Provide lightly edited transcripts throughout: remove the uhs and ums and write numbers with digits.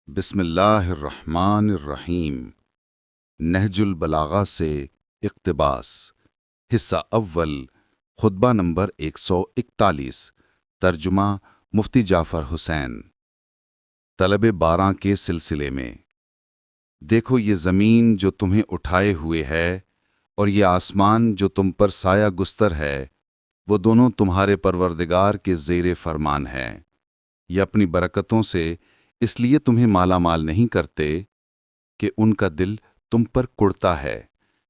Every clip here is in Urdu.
بسم اللہ الرحمن الرحیم۔ نہج البلاغہ سے اقتباس، حصہ اول، خطبہ نمبر 141، ترجمہ مفتی جعفر حسین۔ طلب باران کے سلسلے میں، دیکھو یہ زمین جو تمہیں اٹھائے ہوئے ہے اور یہ آسمان جو تم پر سایہ گستر ہے، وہ دونوں تمہارے پروردگار کے زیر فرمان ہیں۔ یہ اپنی برکتوں سے اس لیے تمہیں مالا مال نہیں کرتے کہ ان کا دل تم پر کڑتا ہے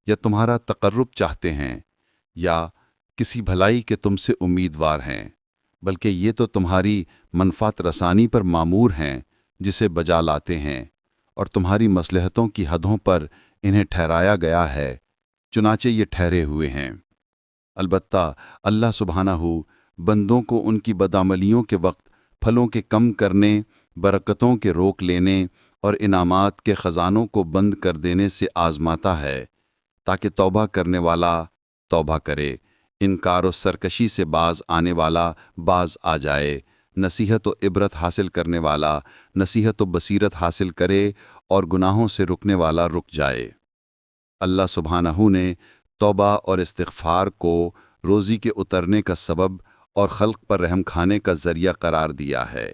یا تمہارا تقرب چاہتے ہیں یا کسی بھلائی کے تم سے امیدوار ہیں، بلکہ یہ تو تمہاری منفعت رسانی پر مامور ہیں جسے بجا لاتے ہیں، اور تمہاری مصلحتوں کی حدوں پر انہیں ٹھہرایا گیا ہے، چنانچہ یہ ٹھہرے ہوئے ہیں۔ البتہ اللہ سبحانہ بندوں کو ان کی بدعملیوں کے وقت پھلوں کے کم کرنے، برکتوں کے روک لینے اور انعامات کے خزانوں کو بند کر دینے سے آزماتا ہے، تاکہ توبہ کرنے والا توبہ کرے، انکار و سرکشی سے باز آنے والا باز آ جائے، نصیحت و عبرت حاصل کرنے والا نصیحت و بصیرت حاصل کرے، اور گناہوں سے رکنے والا رک جائے۔ اللہ سبحانہ نے توبہ اور استغفار کو روزی کے اترنے کا سبب اور خلق پر رحم کھانے کا ذریعہ قرار دیا ہے،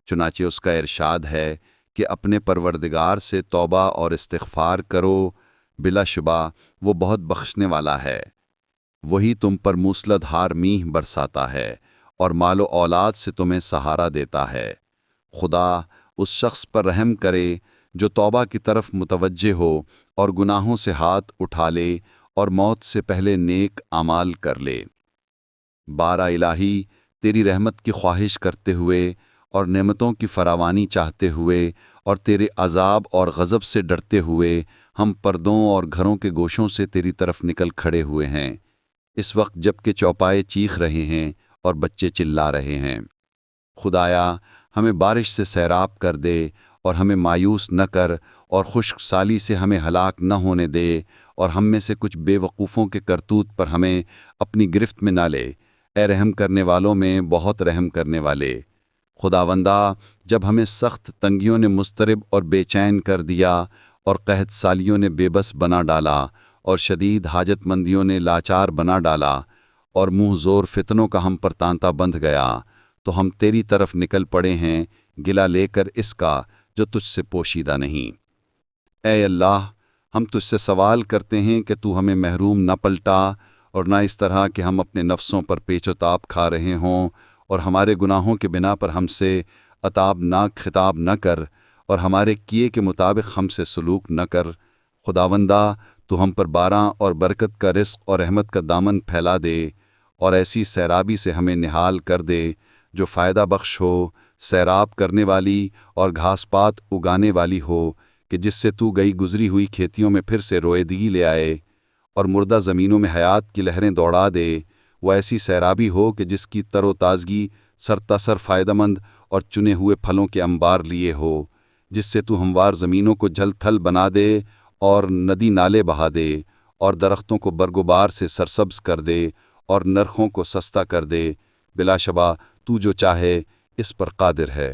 چنانچہ اس کا ارشاد ہے کہ اپنے پروردگار سے توبہ اور استغفار کرو، بلا شبہ وہ بہت بخشنے والا ہے۔ وہی تم پر موسلادھار میںہ برساتا ہے اور مال و اولاد سے تمہیں سہارا دیتا ہے۔ خدا اس شخص پر رحم کرے جو توبہ کی طرف متوجہ ہو اور گناہوں سے ہاتھ اٹھا لے اور موت سے پہلے نیک اعمال کر لے۔ بارہ الہی، تیری رحمت کی خواہش کرتے ہوئے اور نعمتوں کی فراوانی چاہتے ہوئے اور تیرے عذاب اور غضب سے ڈرتے ہوئے ہم پردوں اور گھروں کے گوشوں سے تیری طرف نکل کھڑے ہوئے ہیں، اس وقت جب کہ چوپائے چیخ رہے ہیں اور بچے چلا رہے ہیں۔ خدایا، ہمیں بارش سے سیراب کر دے اور ہمیں مایوس نہ کر، اور خشک سالی سے ہمیں ہلاک نہ ہونے دے، اور ہم میں سے کچھ بے وقوفوں کے کرتوت پر ہمیں اپنی گرفت میں نہ لے۔ اے رحم کرنے والوں میں بہت رحم کرنے والے خداوندہ، جب ہمیں سخت تنگیوں نے مضطرب اور بے چین کر دیا، اور قحط سالیوں نے بے بس بنا ڈالا، اور شدید حاجت مندیوں نے لاچار بنا ڈالا، اور منہ زور فتنوں کا ہم پر تانتا بندھ گیا، تو ہم تیری طرف نکل پڑے ہیں، گلہ لے کر اس کا جو تجھ سے پوشیدہ نہیں۔ اے اللہ، ہم تجھ سے سوال کرتے ہیں کہ تو ہمیں محروم نہ پلٹا، اور نہ اس طرح کہ ہم اپنے نفسوں پر پیچ و تاب کھا رہے ہوں، اور ہمارے گناہوں کے بنا پر ہم سے عتابناک خطاب نہ کر، اور ہمارے کیے کے مطابق ہم سے سلوک نہ کر۔ خداوندہ، تو ہم پر باران اور برکت کا رزق اور رحمت کا دامن پھیلا دے، اور ایسی سیرابی سے ہمیں نہال کر دے جو فائدہ بخش ہو، سیراب کرنے والی اور گھاس پات اگانے والی ہو، کہ جس سے تو گئی گزری ہوئی کھیتیوں میں پھر سے رویدگی لے آئے، اور مردہ زمینوں میں حیات کی لہریں دوڑا دے۔ وہ ایسی سیرابی ہو کہ جس کی تر و تازگی سرتاسر فائدہ مند اور چنے ہوئے پھلوں کے انبار لیے ہو، جس سے تو ہموار زمینوں کو جھل تھل بنا دے اور ندی نالے بہا دے، اور درختوں کو برگوبار سے سرسبز کر دے اور نرخوں کو سستا کر دے۔ بلا شبہ تو جو چاہے اس پر قادر ہے۔